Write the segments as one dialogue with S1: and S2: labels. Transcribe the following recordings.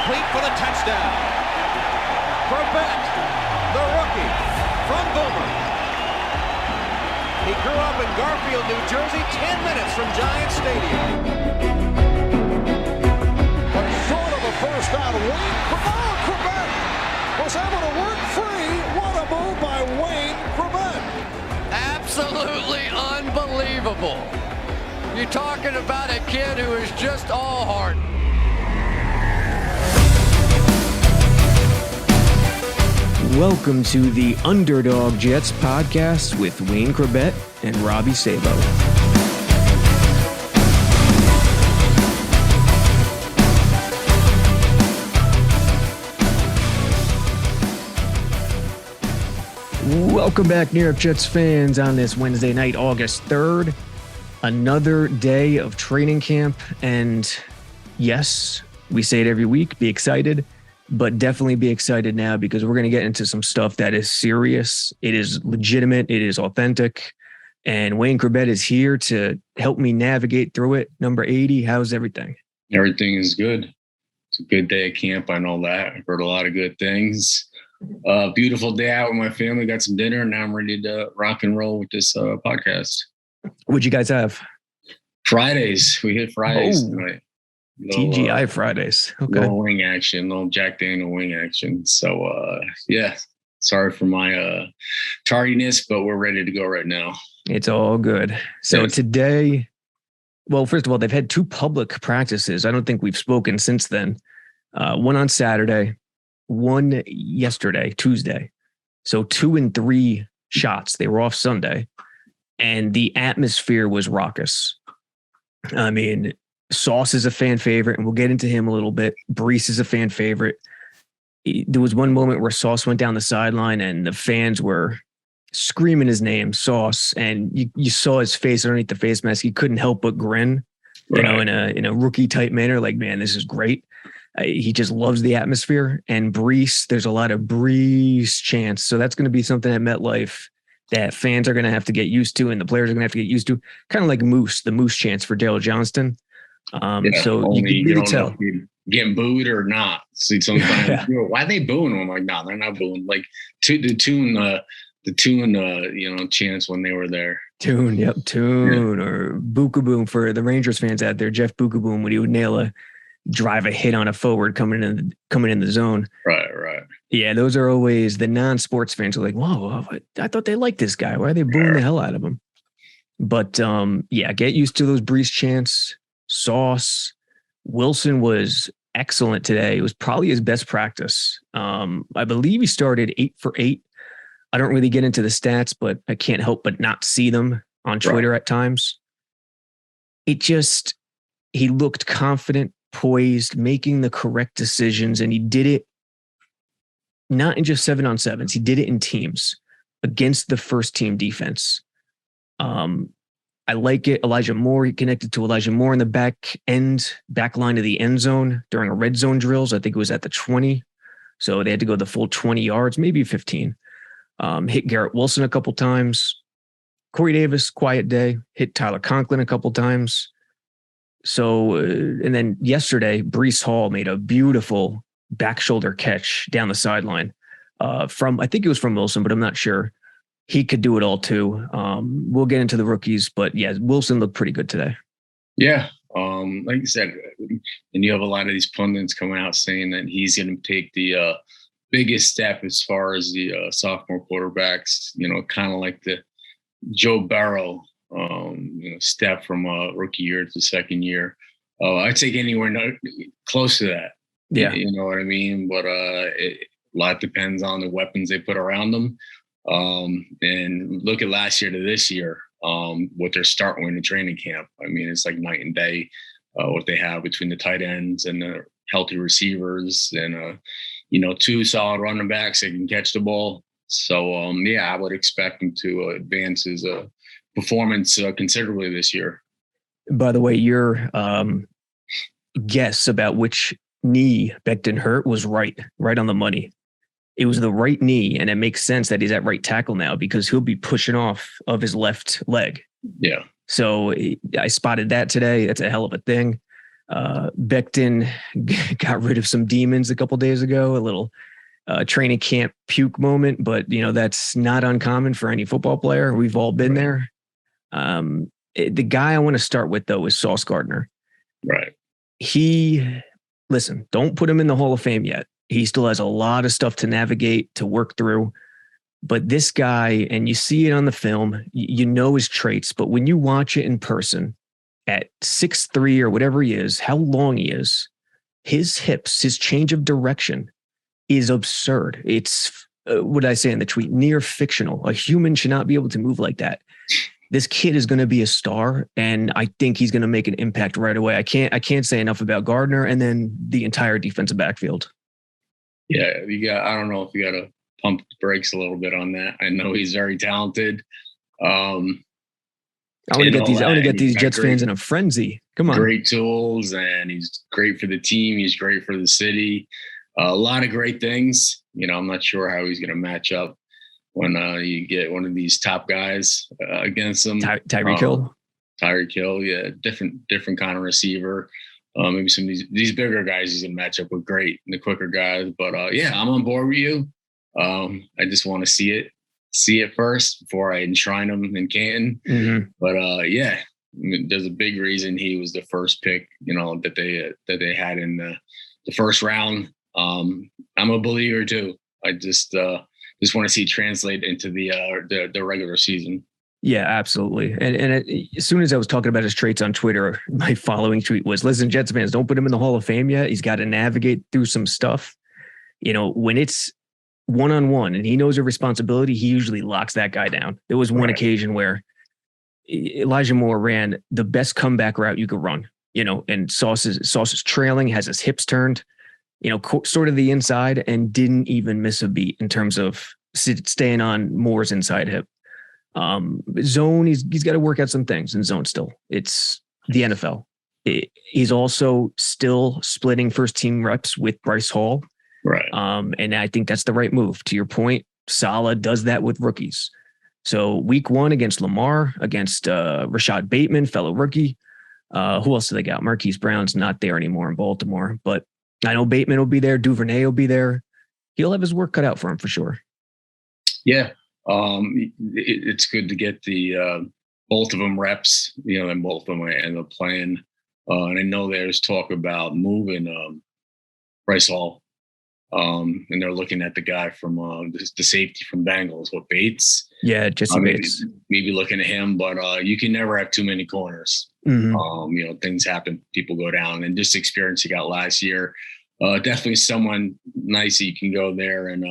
S1: complete for the touchdown. Corbett, the rookie from Boomer. He grew up in Garfield, New Jersey, 10 minutes from Giant Stadium.
S2: But short of a first down, Corbett was able to work free. What a move by Wayne Corbett.
S3: Absolutely unbelievable. You're talking about a kid who is just all heart.
S4: Welcome to the Underdog Jets podcast with Wayne Corbett and Robbie Sabo. Welcome back, New York Jets fans, on this Wednesday night, August 3rd. Another day of training camp, and yes, we say it every week, be excited, but definitely be excited now because we're going to get into some stuff that is serious. It is legitimate. It is authentic. And Wayne Corbett is here to help me navigate through it. Number 80, how's everything?
S5: Everything is good. It's a good day at camp. I know that. I've heard a lot of good things. Beautiful day out with my family. Got some dinner, and now I'm ready to rock and roll with this podcast.
S4: What'd you guys have?
S5: Fridays. We hit Fridays tonight.
S4: TGI Fridays. Okay.
S5: Little wing action, little Jack Daniel wing action. So, yeah, sorry for my tardiness, but we're ready to go right now.
S4: It's all good. So today, well, first of all, they've had two public practices. I don't think we've spoken since then. One on Saturday, one yesterday, Tuesday. So 2 and 3 shots. They were off Sunday. And the atmosphere was raucous. I mean, Sauce is a fan favorite, and we'll get into him a little bit. Brees is a fan favorite. There was one moment where Sauce went down the sideline, and the fans were screaming his name, Sauce, and you saw his face underneath the face mask. He couldn't help but grin, you know, in a rookie type manner. Like, man, this is great. He just loves the atmosphere. And Brees, there's a lot of Brees chants, so that's going to be something at MetLife that fans are going to have to get used to, and the players are going to have to get used to, kind of like Moose, the Moose chants for Dale Johnston. So you can really tell.
S5: Getting booed or not. See, sometimes, why are they booing? I'm like, no, they're not booing. Like the tune, chants when they were there.
S4: Tune, or Bookaboom for the Rangers fans out there. Jeff Bookaboom, when he would drive a hit on a forward coming in the zone.
S5: Right.
S4: Yeah, those are always the non-sports fans are like, whoa, I thought they liked this guy. Why are they booing the hell out of him? But get used to those Brees chants. Sauce. Wilson was excellent today. It was probably his best practice. I believe he started 8 for 8. I don't really get into the stats, but I can't help but not see them on Twitter at times. He looked confident, poised, making the correct decisions, and he did it not in just 7-on-7s. He did it in teams against the first team defense. I like it. Elijah Moore, he connected to Elijah Moore in the back line of the end zone during a red zone drills. I think it was at the 20. So they had to go the full 20 yards, maybe 15. Hit Garrett Wilson a couple times. Corey Davis, quiet day. Hit Tyler Conklin a couple times. So, and then yesterday, Brees Hall made a beautiful back shoulder catch down the sideline I think it was from Wilson, but I'm not sure. He could do it all too. We'll get into the rookies, but yeah, Wilson looked pretty good today.
S5: Yeah. Like you said, and you have a lot of these pundits coming out saying that he's going to take the biggest step as far as the sophomore quarterbacks, kind of like the Joe Burrow, step from rookie year to second year. I'd take anywhere close to that.
S4: Yeah.
S5: You know what I mean? But a lot depends on the weapons they put around them. And look at last year to this year, what they're starting in the training camp. I mean, it's like night and day, what they have between the tight ends and the healthy receivers and, 2 solid running backs that can catch the ball. So, I would expect him to advance his performance considerably this year.
S4: By the way, your guess about which knee Becton hurt was right on the money. It was the right knee, and it makes sense that he's at right tackle now because he'll be pushing off of his left leg.
S5: Yeah.
S4: So I spotted that today. That's a hell of a thing. Becton got rid of some demons a couple days ago, a little training camp puke moment, but that's not uncommon for any football player. We've all been there. The guy I want to start with though is Sauce Gardner.
S5: Right.
S4: Listen, don't put him in the Hall of Fame yet. He still has a lot of stuff to navigate, to work through. But this guy, and you see it on the film, you know his traits, but when you watch it in person at 6'3" or whatever he is, how long he is, his hips, his change of direction is absurd. It's, what did I say in the tweet? Near fictional. A human should not be able to move like that. This kid is going to be a star, and I think he's going to make an impact right away. I can't say enough about Gardner and then the entire defensive backfield.
S5: Yeah, I don't know if you got to pump the brakes a little bit on that. I know he's very talented. I
S4: want to get these Jets fans in a frenzy. Come on.
S5: Great tools, and he's great for the team. He's great for the city. A lot of great things. I'm not sure how he's going to match up when you get one of these top guys against him.
S4: Tyreek Hill.
S5: Tyreek Hill, yeah, different kind of receiver. Maybe some of these bigger guys he's going to match up with great, and the quicker guys. But yeah, I'm on board with you. I just want to see it first before I enshrine him in Canton.
S4: Mm-hmm.
S5: But yeah, there's a big reason he was the first pick, that they had in the first round. I'm a believer too. I just want to see it translate into the regular season.
S4: Yeah, absolutely. And as soon as I was talking about his traits on Twitter, my following tweet was, listen, Jets fans, don't put him in the Hall of Fame yet. He's got to navigate through some stuff. When it's one-on-one and he knows a responsibility, he usually locks that guy down. There was one occasion where Elijah Moore ran the best comeback route you could run, and Sauce is trailing, has his hips turned, sort of the inside, and didn't even miss a beat in terms of staying on Moore's inside hip. Zone, he's got to work out some things in zone still. It's the NFL. He's also still splitting first team reps with Bryce Hall.
S5: Right.
S4: And I think that's the right move. To your point, Saleh does that with rookies. So week 1 against Lamar, against Rashad Bateman, fellow rookie. Who else do they got? Marquise Brown's not there anymore in Baltimore, but I know Bateman will be there. Duvernay will be there. He'll have his work cut out for him for sure.
S5: Yeah. It's good to get the both of them reps, and both of them end up playing. And I know there's talk about moving Bryce Hall. And they're looking at the guy from the safety from Bengals, Bates.
S4: Yeah, Jesse Bates.
S5: Maybe looking at him, but you can never have too many corners.
S4: Mm-hmm.
S5: Things happen, people go down, and just experience you got last year. Definitely someone nice that you can go there and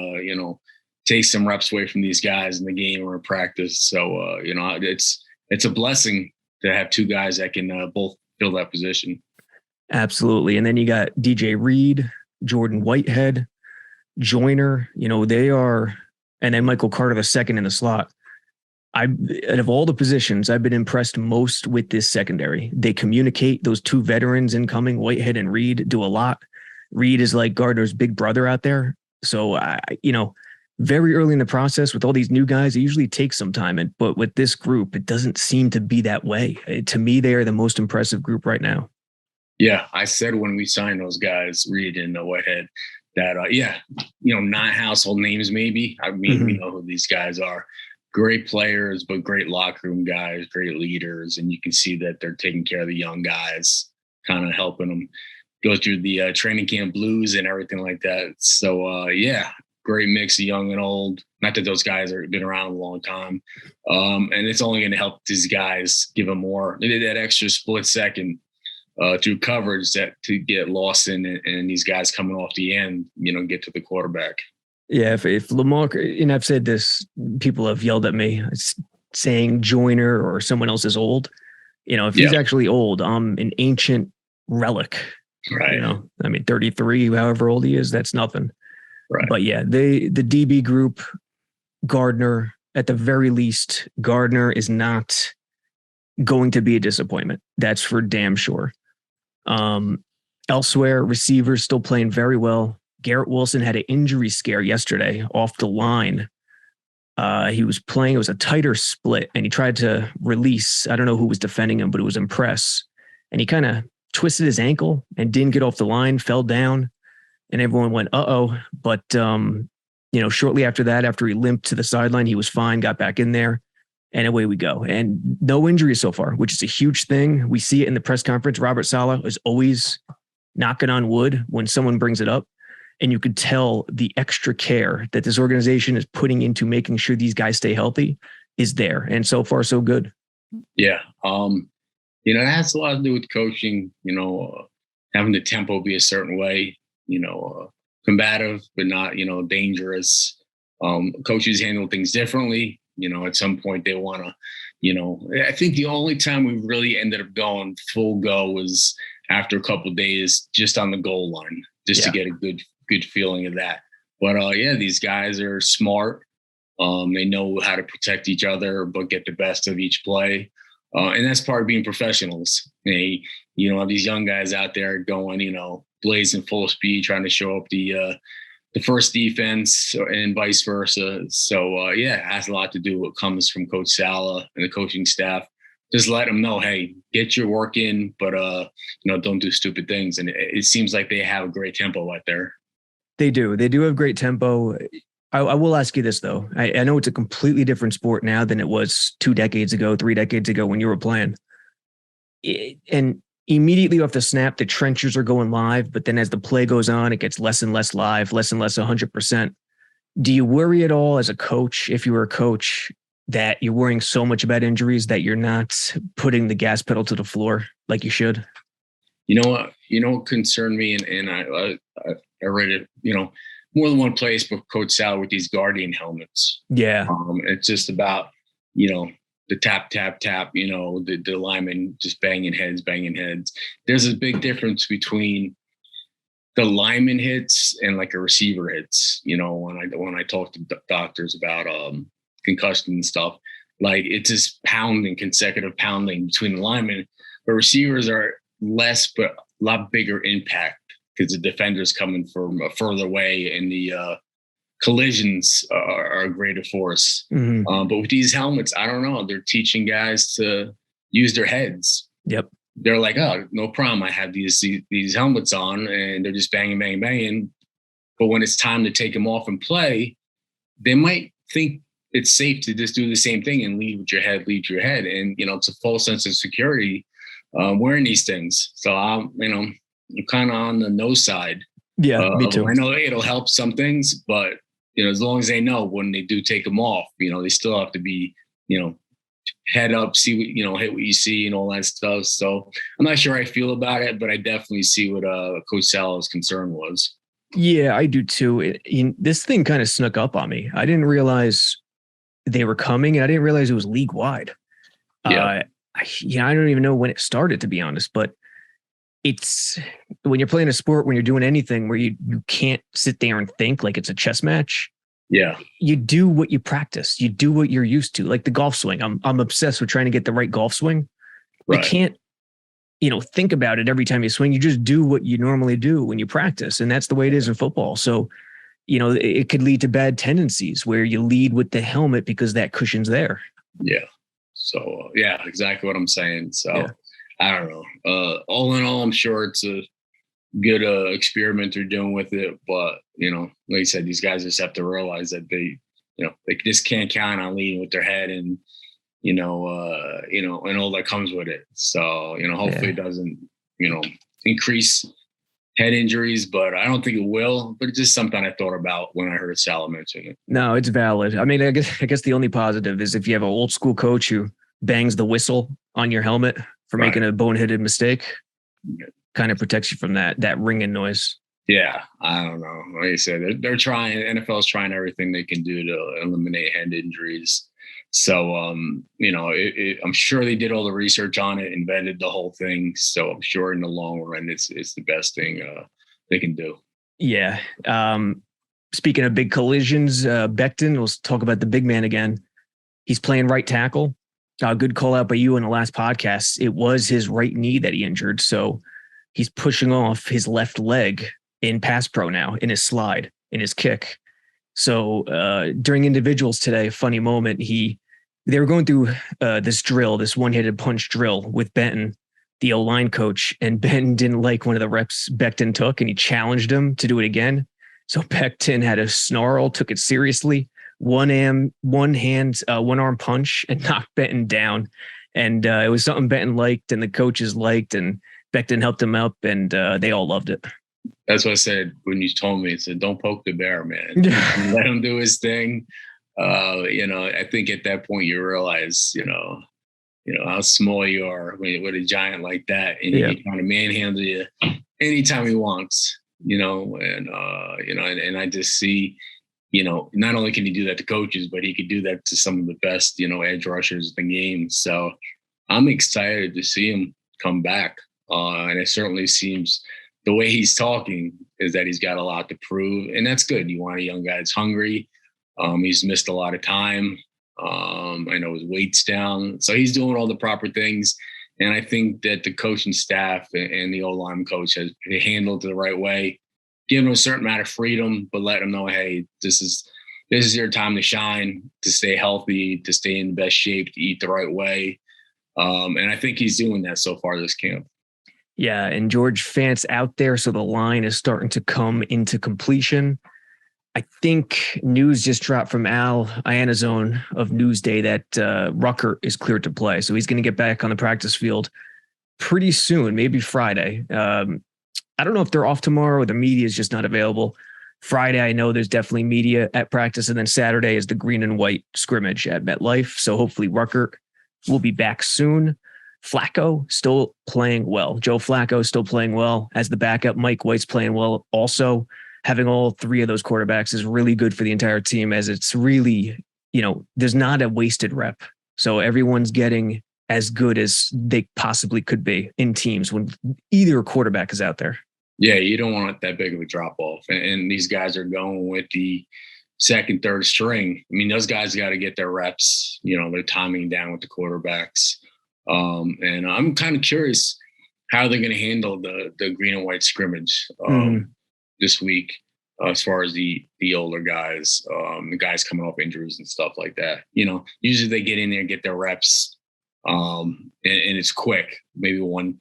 S5: take some reps away from these guys in the game or in practice. So it's a blessing to have two guys that can both fill that position.
S4: Absolutely, and then you got DJ Reed, Jordan Whitehead, Joyner, they are, and then Michael Carter II in the slot. Out of all the positions, I've been impressed most with this secondary. They communicate. Those two veterans incoming, Whitehead and Reed, do a lot. Reed is like Gardner's big brother out there. So, very early in the process with all these new guys, it usually takes some time. But with this group, it doesn't seem to be that way. To me, they are the most impressive group right now.
S5: Yeah, I said when we signed those guys, Reed and Whitehead, that, not household names maybe. I mean, we know who these guys are. Great players, but great locker room guys, great leaders. And you can see that they're taking care of the young guys, kind of helping them go through the training camp blues and everything like that. So, great mix of young and old. Not that those guys have been around a long time. And it's only going to help these guys give them more. They did that extra split second through coverage to get lost in it, and these guys coming off the end, get to the quarterback.
S4: Yeah, if Lamar, and I've said this, people have yelled at me saying Joyner or someone else is old. If he's actually old, I'm an ancient relic.
S5: Right.
S4: 33, however old he is, that's nothing.
S5: Right.
S4: But yeah, the DB group, Gardner, at the very least, Gardner is not going to be a disappointment. That's for damn sure. Elsewhere, receivers still playing very well. Garrett Wilson had an injury scare yesterday off the line. He was playing, it was a tighter split, and he tried to release. I don't know who was defending him, but it was in press. And he kind of twisted his ankle and didn't get off the line, fell down, and everyone went, uh-oh. But, shortly after that, after he limped to the sideline, he was fine, got back in there, and away we go. And no injuries so far, which is a huge thing. We see it in the press conference. Robert Saleh is always knocking on wood when someone brings it up. And you could tell the extra care that this organization is putting into making sure these guys stay healthy is there. And so far, so good.
S5: Yeah. It has a lot to do with coaching, having the tempo be a certain way, combative, but not, dangerous. Coaches handle things differently. At some point they want to, I think the only time we really ended up going full go was after a couple of days just on the goal line, just to get a good feeling of that. But these guys are smart. They know how to protect each other, but get the best of each play. And that's part of being professionals. They, have these young guys out there going, blazing full speed, trying to show up the first defense and vice versa. So, it has a lot to do with what comes from Coach Saleh and the coaching staff. Just let them know, hey, get your work in, but, don't do stupid things. And it seems like they have a great tempo out there.
S4: They do. They do have great tempo. I will ask you this, though. I know it's a completely different sport now than it was 2 decades ago, 3 decades ago when you were playing. And immediately off the snap, the trenches are going live. But then as the play goes on, it gets less and less live, less and less 100%. Do you worry at all as a coach, if you were a coach, that you're worrying so much about injuries that you're not putting the gas pedal to the floor like you should?
S5: You know what concerned me, and I read it, more than one place, but Coach Saleh with these Guardian helmets.
S4: Yeah.
S5: It's just about, the tap, the linemen just banging heads. There's a big difference between the lineman hits and like a receiver hits, when I talk to doctors about concussion and stuff, like it's just consecutive pounding between the linemen, but receivers are less, but a lot bigger impact because the defender's coming from a further away and the collisions are a greater force.
S4: Mm-hmm.
S5: But with these helmets, I don't know. They're teaching guys to use their heads.
S4: Yep.
S5: They're like, oh, no problem. I have these helmets on and they're just banging. But when it's time to take them off and play, they might think it's safe to just do the same thing and lead with your head. And, it's a false sense of security wearing these things. So I'm kind of on the no side.
S4: Yeah, me too.
S5: I know it'll help some things, but, as long as they know when they do take them off, they still have to be, head up, see what, hit what you see and all that stuff. So I'm not sure how I feel about it, but I definitely see what Coach Saleh's concern was.
S4: Yeah, I do too. This thing kind of snuck up on me. I didn't realize they were coming, and I didn't realize it was league wide.
S5: Yeah.
S4: I don't even know when it started, to be honest, but it's when you're playing a sport, when you're doing anything where you can't sit there and think like it's a chess match.
S5: Yeah.
S4: You do what you practice. You do what you're used to, like the golf swing. I'm obsessed with trying to get the right golf swing.
S5: Right.
S4: You can't, think about it every time you swing. You just do what you normally do when you practice. And that's the way it is in football. So, it could lead to bad tendencies where you lead with the helmet because that cushion's there.
S5: Yeah. So, exactly what I'm saying. So,
S4: yeah.
S5: I don't know. All in all, I'm sure it's a good experiment they're doing with it. But, like I said, these guys just have to realize that they just can't count on leading with their head and, and all that comes with it. So, hopefully it doesn't, increase head injuries, but I don't think it will. But it's just something I thought about when I heard Saleh mention it.
S4: No, it's valid. I mean, I guess the only positive is if you have an old school coach who bangs the whistle on your helmet for making a boneheaded mistake, kind of protects you from that ringing noise.
S5: Yeah, I don't know. Like I said, they're trying. NFL's trying everything they can do to eliminate head injuries. So, I'm sure they did all the research on it, invented the whole thing. So I'm sure in the long run, it's the best thing they can do.
S4: Yeah. Speaking of big collisions, Becton, we'll talk about the big man again. He's playing right tackle. Good call out by you in the last podcast. It was his right knee that he injured. So he's pushing off his left leg in pass pro now, in his slide, in his kick. So during individuals today, funny moment, they were going through this drill, this one-handed punch drill with Benton. the O-line coach, and Ben didn't like one of the reps Becton took, and he challenged him to do it again. So Becton had a snarl, took it seriously, one arm punch, and knocked Becton down. And it was something Becton liked, and the coaches liked, and Becton helped him up, and they all loved it.
S5: That's what I said when you told me. I said, don't poke the bear, man. Let him do his thing. I think at that point you realize, how small you are with a giant like that, and he's trying to manhandle you anytime he wants, and I just see, not only can he do that to coaches, but he could do that to some of the best, edge rushers in the game. So I'm excited to see him come back. And it certainly seems the way he's talking is that he's got a lot to prove, and that's good. You want a young guy that's hungry. He's missed a lot of time. I know his weight's down, so he's doing all the proper things. And I think that the coaching staff and the O-line coach has handled it the right way, giving him a certain amount of freedom, but let him know, hey, this is your time to shine, to stay healthy, to stay in the best shape, to eat the right way. And I think he's doing that so far this camp.
S4: Yeah, and George Fant's out there, so the line is starting to come into completion. I think news just dropped from Al Iannazzone of Newsday that Rucker is cleared to play. So he's going to get back on the practice field pretty soon, maybe Friday. I don't know if they're off tomorrow or the media is just not available. Friday, I know there's definitely media at practice. And then Saturday is the green and white scrimmage at MetLife. So hopefully Rucker will be back soon. Flacco still playing well. Joe Flacco still playing well as the backup. Mike White's playing well also. Having all three of those quarterbacks is really good for the entire team, as it's really, there's not a wasted rep. So everyone's getting as good as they possibly could be in teams when either quarterback is out there.
S5: Yeah, you don't want that big of a drop off. And these guys are going with the second, third string. I mean, those guys got to get their reps, they're timing down with the quarterbacks. And I'm kind of curious how they're going to handle the green and white scrimmage this week, as far as the older guys, the guys coming off injuries and stuff like that. Usually they get in there and get their reps, and it's quick, maybe one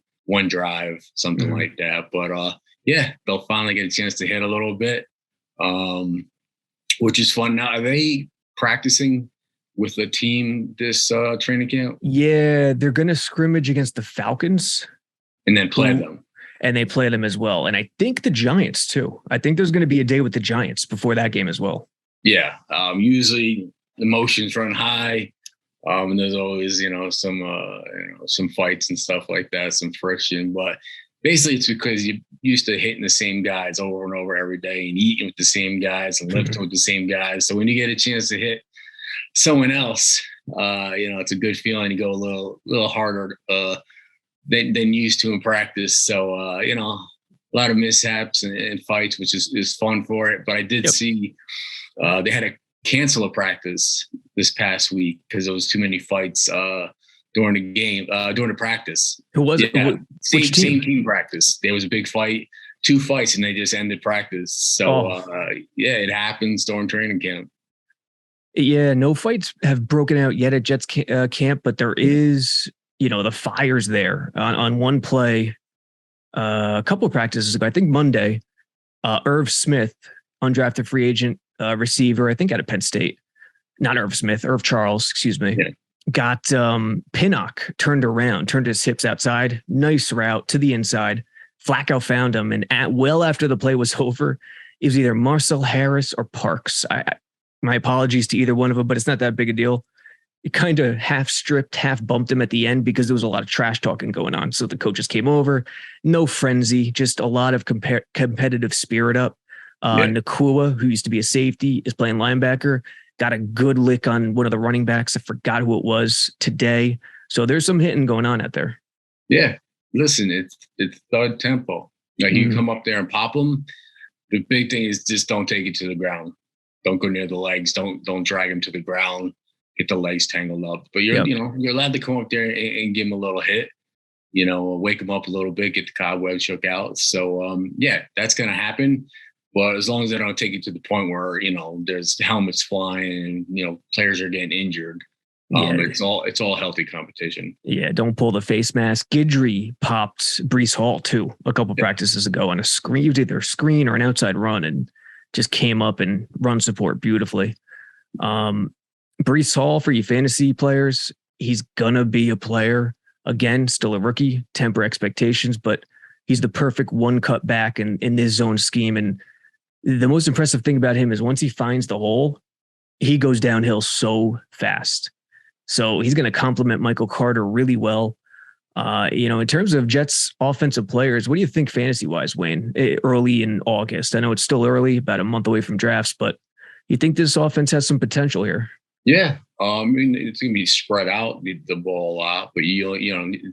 S5: drive, something like that. But they'll finally get a chance to hit a little bit, which is fun. Now, are they practicing with the team this training camp?
S4: Yeah, they're going to scrimmage against the Falcons.
S5: And then play them.
S4: And they play them as well. And I think the Giants too. I think there's going to be a day with the Giants before that game as well.
S5: Yeah. Usually emotions run high. And there's always, some fights and stuff like that, some friction. But basically it's because you're used to hitting the same guys over and over every day and eating with the same guys and lifting with the same guys. So when you get a chance to hit someone else, it's a good feeling to go a little harder than used to in practice. So, a lot of mishaps and fights, which is fun for it. But I did see they had to cancel a practice this past week because there was too many fights during the game, during the practice.
S4: Who was it?
S5: Yeah, same team practice. There was a big fight, 2 fights, and they just ended practice. So, it happens during training camp.
S4: Yeah, no fights have broken out yet at Jets camp, but there is, the fire's there on one play, a couple of practices ago, I think Monday, Irv Smith, undrafted free agent receiver, I think out of Penn State, not Irv Smith, Irv Charles, excuse me, got Pinnock turned his hips outside, nice route to the inside. Flacco found him, and well after the play was over, it was either Marcel Harris or Parks. My apologies to either one of them, but it's not that big a deal. It kind of half stripped, half bumped him at the end because there was a lot of trash talking going on. So the coaches came over, no frenzy, just a lot of competitive spirit up. Nakua, who used to be a safety, is playing linebacker, got a good lick on one of the running backs. I forgot who it was today. So there's some hitting going on out there.
S5: Yeah. Listen, it's third tempo. You come up there and pop them. The big thing is just don't take it to the ground. Don't go near the legs. Don't drag him to the ground. Get the legs tangled up. But you're allowed to come up there and give him a little hit, wake him up a little bit, get the cobwebs shook out. So, that's going to happen. But as long as they don't take it to the point where, there's helmets flying and, players are getting injured, It's all healthy competition.
S4: Yeah, don't pull the face mask. Guidry popped Brees Hall too a couple practices ago on a screen. It was either a screen or an outside run, and just came up and run support beautifully. Brees Hall, for you fantasy players, he's gonna be a player again. Still a rookie. Temper expectations, but he's the perfect one cut back in this zone scheme. And the most impressive thing about him is once he finds the hole, he goes downhill so fast. So he's going to complement Michael Carter really well. In terms of Jets offensive players, what do you think fantasy wise, Wayne, early in August? I know it's still early, about a month away from drafts, but you think this offense has some potential here?
S5: Yeah. It's going to be spread out the ball a lot, but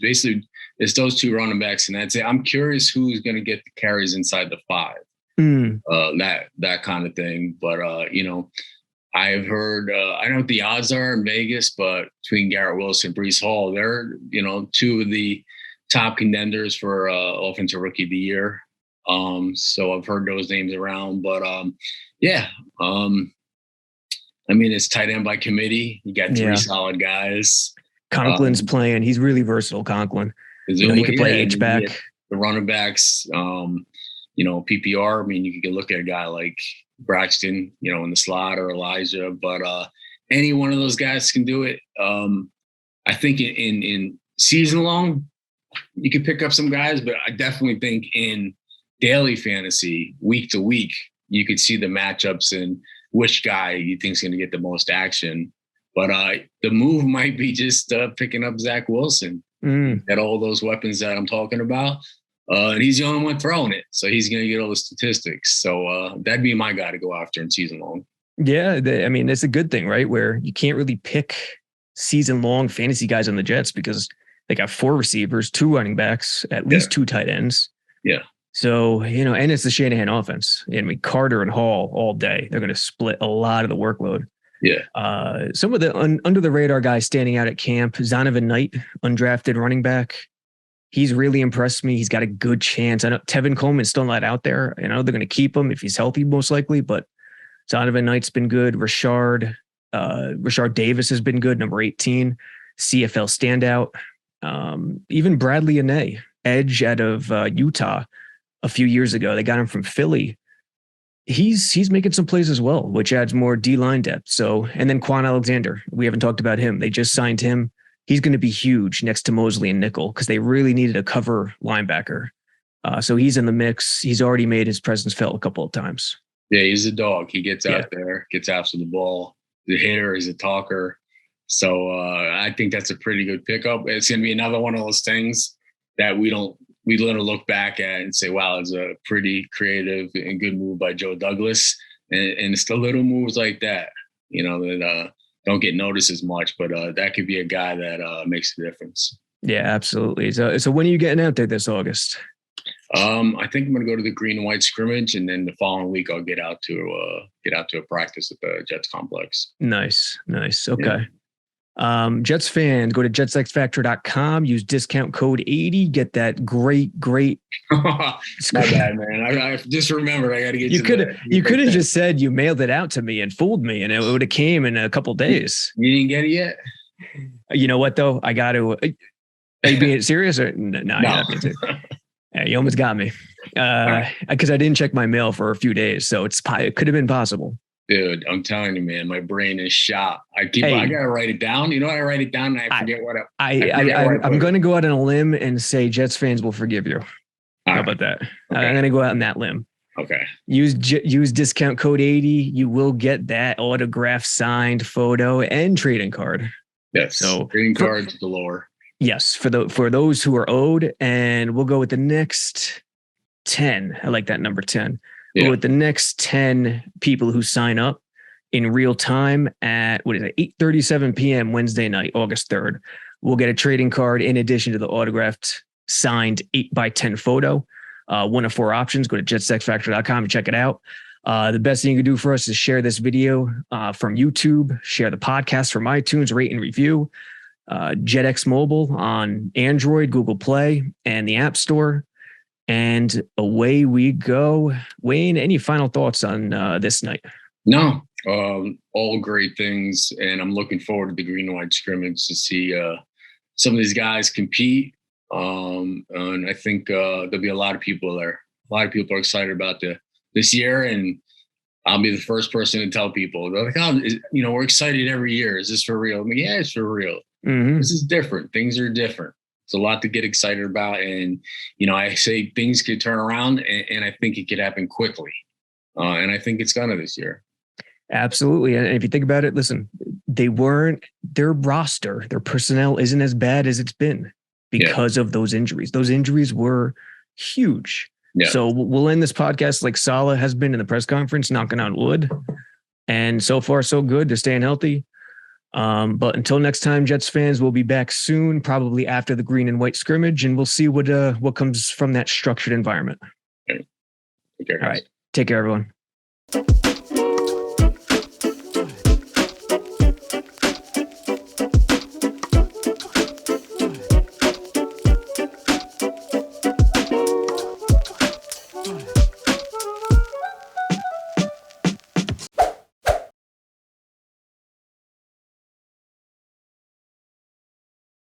S5: basically it's those two running backs, and that's it. I'm curious who's going to get the carries inside the 5, that kind of thing. But, I've heard, I don't know what the odds are in Vegas, but between Garrett Wilson and Brees Hall, they're, two of the top contenders for Offensive Rookie of the Year. So I've heard those names around, but it's tight end by committee. You got 3 solid guys.
S4: Conklin's playing. He's really versatile, Conklin. He could play H-back.
S5: The running backs, PPR. You could look at a guy like Braxton, in the slot, or Elijah, but any one of those guys can do it. I think in season long, you could pick up some guys, but I definitely think in daily fantasy, week to week, you could see the matchups and which guy you think is going to get the most action. But the move might be just picking up Zach Wilson at all those weapons that I'm talking about. And he's the only one throwing it, so he's going to get all the statistics. So that'd be my guy to go after in season long. Yeah,
S4: that's a good thing, right? Where you can't really pick season long fantasy guys on the Jets because they got 4 receivers, 2 running backs, at least 2 tight ends.
S5: Yeah.
S4: So, and it's the Shanahan offense. Carter and Hall all day. They're going to split a lot of the workload.
S5: Yeah.
S4: Some of the under the radar guys standing out at camp, Zonovan Knight, undrafted running back. He's really impressed me. He's got a good chance. I know Tevin Coleman's still not out there. They're going to keep him if he's healthy, most likely. But Zonovan Knight's been good. Rashard Davis has been good, number 18, CFL standout. Even Bradley Anae, edge out of Utah a few years ago. They got him from Philly. He's making some plays as well, which adds more D-line depth. So, and then Quan Alexander, we haven't talked about him. They just signed him. He's going to be huge next to Mosley and Nickel because they really needed a cover linebacker. So he's in the mix. He's already made his presence felt a couple of times.
S5: Yeah, he's a dog. He gets out there, gets after the ball. The hitter, he's a talker. So I think that's a pretty good pickup. It's going to be another one of those things that we literally look back at and say, wow, it's a pretty creative and good move by Joe Douglas. And it's the little moves like that, that don't get noticed as much, but that could be a guy that makes a difference. Yeah, absolutely. So when are you getting out there this August? I think I'm going to go to the green and white scrimmage, and then the following week I'll get out to a practice at the Jets complex. Nice. Okay. Yeah. Jets fans, go to jetsxfactor.com, use discount code 80, get that great. Not bad, man. I just remembered I got to get you could have just said you mailed it out to me and fooled me, and it would have came in a couple days. You didn't get it yet? You know what though? I got to. Are you being serious or no? You're not being serious. Yeah, you almost got me. Because I didn't check my mail for a few days, so it could have been possible. Dude, I'm telling you, man, my brain is shot. I gotta write it down. I write it down and I forget I'm going to go out on a limb and say Jets fans will forgive you. How about that? Okay. I'm going to go out on that limb. Okay. Use discount code 80. You will get that autograph signed photo and trading card. Yes. So trading cards galore. Yes, for those who are owed, and we'll go with the next 10. I like that number 10. Yeah. With the next 10 people who sign up in real time at 8:37 p.m. Wednesday night, August 3rd, we'll get a trading card in addition to the autographed signed 8x10 photo. One of 4 options. Go to jetsxfactor.com and check it out. The best thing you can do for us is share this video from YouTube, share the podcast from iTunes, rate and review. JetX Mobile on Android, Google Play, and the App Store. And away we go. Wayne, any final thoughts on this night? No, All great things, and I'm looking forward to the green and white scrimmage to see some of these guys compete. And I think there'll be a lot of people there. A lot of people are excited about this year, and I'll be the first person to tell people. They're like, "Oh, we're excited every year. Is this for real?" I'm like, "Yeah, it's for real.
S4: Mm-hmm.
S5: This is different. Things are different. It's a lot to get excited about, and I say things could turn around, and I think it could happen quickly. And I think it's gonna this year."
S4: Absolutely. And if you think about it, listen, their roster, their personnel isn't as bad as it's been because of those injuries. Those injuries were huge. Yeah. So we'll end this podcast like Saleh has been in the press conference, knocking on wood. And so far, so good. They're staying healthy. But until next time, Jets fans, we'll be back soon, probably after the green and white scrimmage, and we'll see what comes from that structured environment.
S5: Take care, guys.
S4: All right. Take care, everyone.